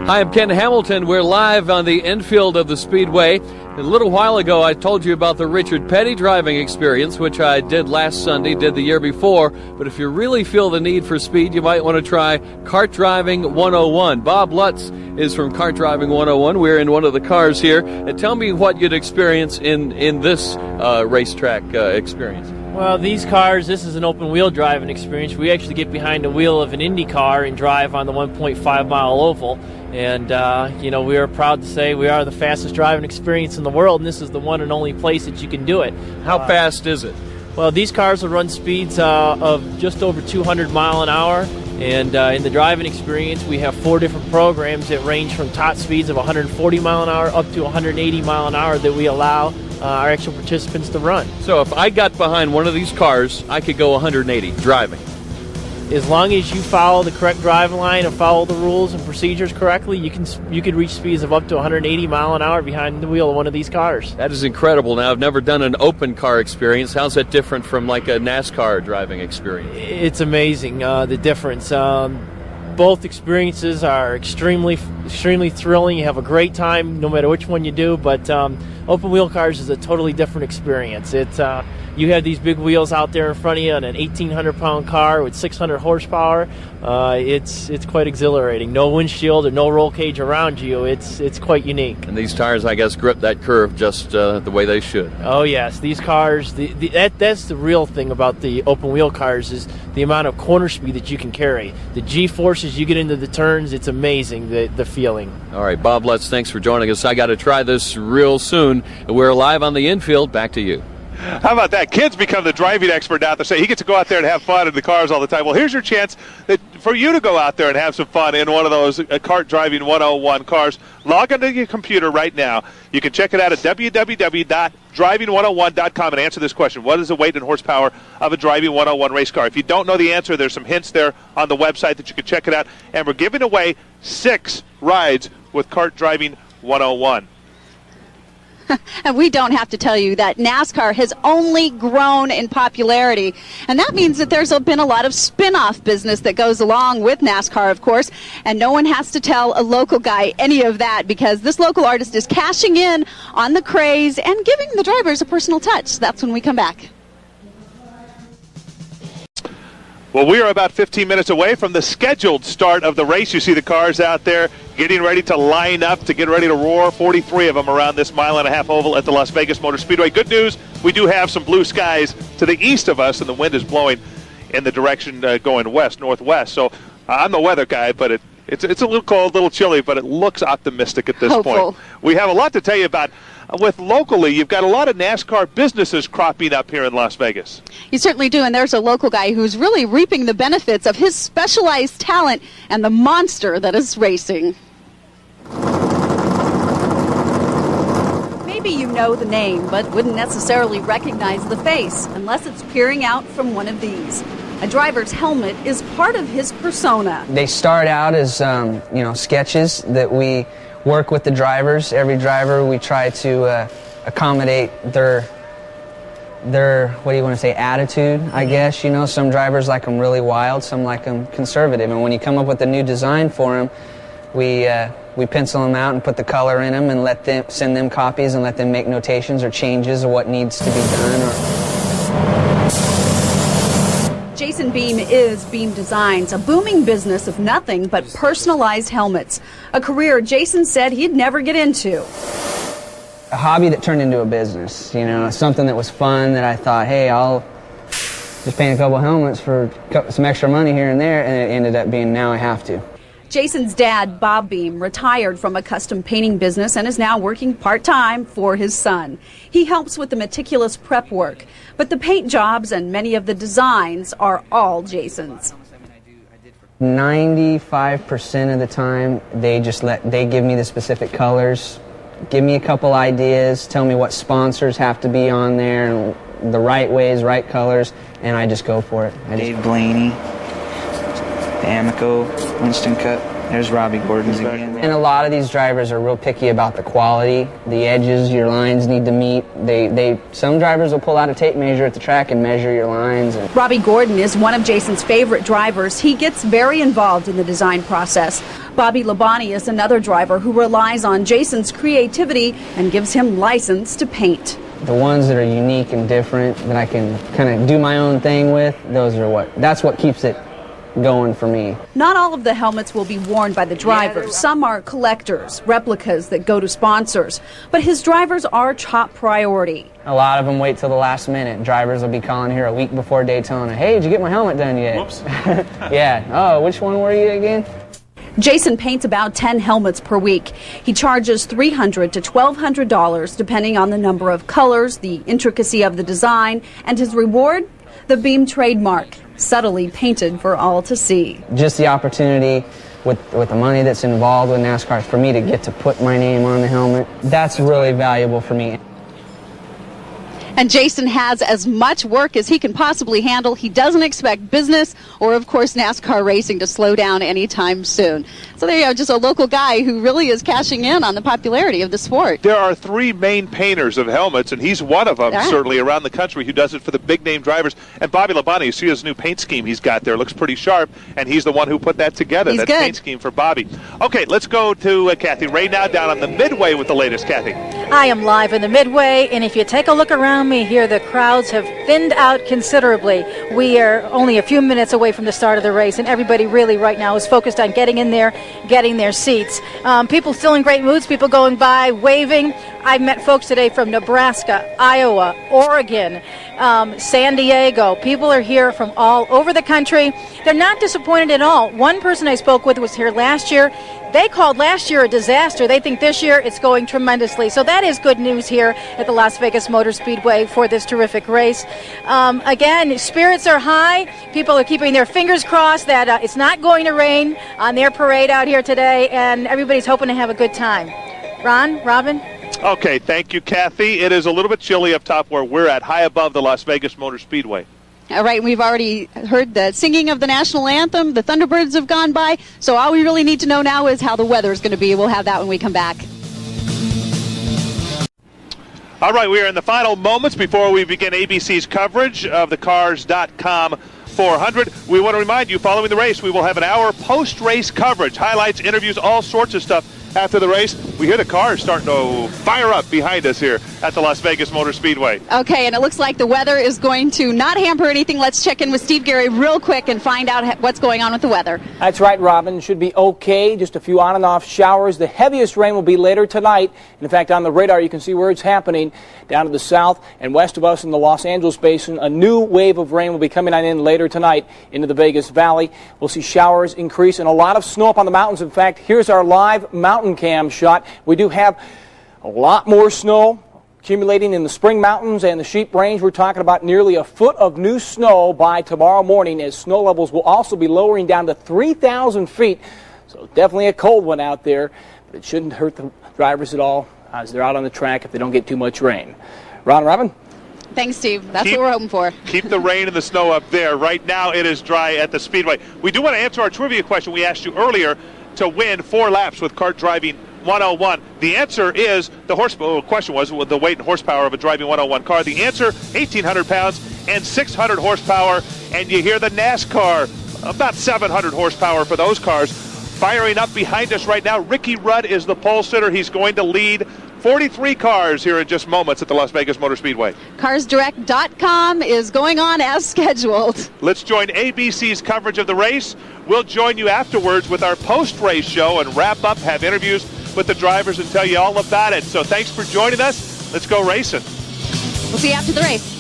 Hi, I'm Ken Hamilton. We're live on the infield of the Speedway. A little while ago, I told you about the Richard Petty driving experience, which I did last Sunday, did the year before. But if you really feel the need for speed, you might want to try Kart Driving 101. Bob Lutz is from Kart Driving 101. We're in one of the cars here. And tell me what you'd experience in this racetrack experience. Well, these cars, this is an open-wheel driving experience. We actually get behind the wheel of an Indy car and drive on the 1.5-mile oval. And, we are proud to say we are the fastest driving experience in the world, and this is the one and only place that you can do it. How fast is it? Well, these cars will run speeds of just over 200 mile an hour. And in the driving experience, we have 4 different programs that range from top speeds of 140 mile an hour up to 180 mile an hour that we allow our actual participants to run. So if I got behind one of these cars, I could go 180 driving. As long as you follow the correct driving line and follow the rules and procedures correctly, you can reach speeds of up to 180 mile an hour behind the wheel of one of these cars. That is incredible. Now, I've never done an open car experience. How's that different from like a NASCAR driving experience? It's amazing, the difference. Both experiences are extremely thrilling. You have a great time no matter which one you do, but open wheel cars is a totally different experience. You have these big wheels out there in front of you on an 1,800-pound car with 600 horsepower. It's quite exhilarating. No windshield or no roll cage around you. It's quite unique. And these tires, I guess, grip that curve just the way they should. Oh yes, these cars. That's the real thing about the open wheel cars is the amount of corner speed that you can carry. The G-forces you get into the turns, it's amazing the feeling. All right, Bob Lutz, thanks for joining us. I got to try this real soon. We're live on the infield. Back to you. How about that? Kid's become the driving expert now. They say he gets to go out there and have fun in the cars all the time. Well, here's your chance for you to go out there and have some fun in one of those Kart Driving 101 cars. Log onto your computer right now. You can check it out at www.driving101.com and answer this question. What is the weight and horsepower of a Driving 101 race car? If you don't know the answer, there's some hints there on the website that you can check it out. And we're giving away 6 rides with Kart Driving 101. And we don't have to tell you that NASCAR has only grown in popularity. And that means that there's been a lot of spin-off business that goes along with NASCAR, of course. And no one has to tell a local guy any of that because this local artist is cashing in on the craze and giving the drivers a personal touch. That's when we come back. Well, we are about 15 minutes away from the scheduled start of the race. You see the cars out there getting ready to line up to get ready to roar. 43 of them around this mile-and-a-half oval at the Las Vegas Motor Speedway. Good news, we do have some blue skies to the east of us, and the wind is blowing in the direction going northwest. So I'm the weather guy, but it's a little cold, a little chilly, but it looks optimistic at this point. We have a lot to tell you about. With locally, you've got a lot of NASCAR businesses cropping up here in Las Vegas. You certainly do, and there's a local guy who's really reaping the benefits of his specialized talent and the monster that is racing. Maybe you know the name, but wouldn't necessarily recognize the face unless it's peering out from one of these. A driver's helmet is part of his persona. They start out as, sketches that we work with the drivers. Every driver, we try to accommodate their what do you want to say, attitude, I guess. You know, some drivers like them really wild, some like them conservative. And when you come up with a new design for them, we pencil them out and put the color in them and send them copies and let them make notations or changes of what needs to be done. Jason Beam is Beam Designs, a booming business of nothing but personalized helmets. A career Jason said he'd never get into. A hobby that turned into a business, something that was fun that I thought, hey, I'll just paint a couple helmets for some extra money here and there, and it ended up being now I have to. Jason's dad, Bob Beam, retired from a custom painting business and is now working part-time for his son. He helps with the meticulous prep work, but the paint jobs and many of the designs are all Jason's. 95% of the time, they give me the specific colors, give me a couple ideas, tell me what sponsors have to be on there, and the right ways, right colors, and I just go for it. Dave Blaney. The Amico, Winston Cut, there's Robbie Gordon's again. And a lot of these drivers are real picky about the quality, the edges your lines need to meet. Some drivers will pull out a tape measure at the track and measure your lines. Robbie Gordon is one of Jason's favorite drivers. He gets very involved in the design process. Bobby Labonte is another driver who relies on Jason's creativity and gives him license to paint. The ones that are unique and different that I can kind of do my own thing with, that's what keeps it going for me. Not all of the helmets will be worn by the drivers. Some are collectors, replicas that go to sponsors. But his drivers are top priority. A lot of them wait till the last minute. Drivers will be calling here a week before Daytona. Hey, did you get my helmet done yet? Whoops. Yeah. Oh, which one were you again? Jason paints about 10 helmets per week. He charges $300 to $1,200 depending on the number of colors, the intricacy of the design, and his reward, the Beam trademark, subtly painted for all to see. Just the opportunity with the money that's involved with NASCAR for me to get to put my name on the helmet, that's really valuable for me. And Jason has as much work as he can possibly handle. He doesn't expect business or, of course, NASCAR racing to slow down anytime soon. So there you go, just a local guy who really is cashing in on the popularity of the sport. There are three main painters of helmets, and he's one of them, certainly, around the country who does it for the big-name drivers. And Bobby Labonte, you see his new paint scheme he's got there. Looks pretty sharp, and he's the one who put that together, He's that good. paint scheme for Bobby. Okay, let's go to Kathy Ray now down on the Midway with the latest. Kathy. I am live in the Midway, and if you take a look around me here, the crowds have thinned out considerably. We are only a few minutes away from the start of the race, and everybody really right now is focused on getting in there, getting their seats. People still in great moods, people going by, waving. I've met folks today from Nebraska, Iowa, Oregon, San Diego. People are here from all over the country. They're not disappointed at all. One person I spoke with was here last year. They called last year a disaster. They think this year it's going tremendously. So that is good news here at the Las Vegas Motor Speedway for this terrific race. Again, spirits are high. People are keeping their fingers crossed that it's not going to rain on their parade out here today, and everybody's hoping to have a good time. Ron, Robin? Okay, thank you, Kathy. It is a little bit chilly up top where we're at, high above the Las Vegas Motor Speedway. All right, we've already heard the singing of the national anthem. The Thunderbirds have gone by. So all we really need to know now is how the weather is going to be. We'll have that when we come back. All right, we are in the final moments before we begin ABC's coverage of the Cars.com 400. We want to remind you, following the race, we will have an hour post-race coverage, highlights, interviews, all sorts of stuff. After the race, we hear the cars starting to fire up behind us here at the Las Vegas Motor Speedway. Okay, and it looks like the weather is going to not hamper anything. Let's check in with Steve Gary real quick and find out what's going on with the weather. That's right, Robin. Should be okay. Just a few on and off showers. The heaviest rain will be later tonight. In fact, on the radar, you can see where it's happening. Down to the south and west of us in the Los Angeles Basin, a new wave of rain will be coming on in later tonight into the Vegas Valley. We'll see showers increase and a lot of snow up on the mountains. In fact, here's our live mountain cam shot. We do have a lot more snow accumulating in the Spring Mountains and the Sheep Range. We're talking about nearly a foot of new snow by tomorrow morning, as snow levels will also be lowering down to 3,000 feet. So definitely a cold one out there, but it shouldn't hurt the drivers at all as they're out on the track if they don't get too much rain. Ron, Robin? Thanks, Steve. That's what we're hoping for. Keep the rain and the snow up there. Right now it is dry at the Speedway. We do want to answer our trivia question we asked you earlier to win 4 laps with Kart Driving 101. The answer is, the question was the weight and horsepower of a Driving 101 car. The answer, 1,800 pounds and 600 horsepower. And you hear the NASCAR, about 700 horsepower for those cars. Firing up behind us right now, Ricky Rudd is the pole sitter. He's going to lead 43 cars here in just moments at the Las Vegas Motor Speedway. CarsDirect.com is going on as scheduled. Let's join ABC's coverage of the race. We'll join you afterwards with our post-race show and wrap up, have interviews with the drivers and tell you all about it. So thanks for joining us. Let's go racing. We'll see you after the race.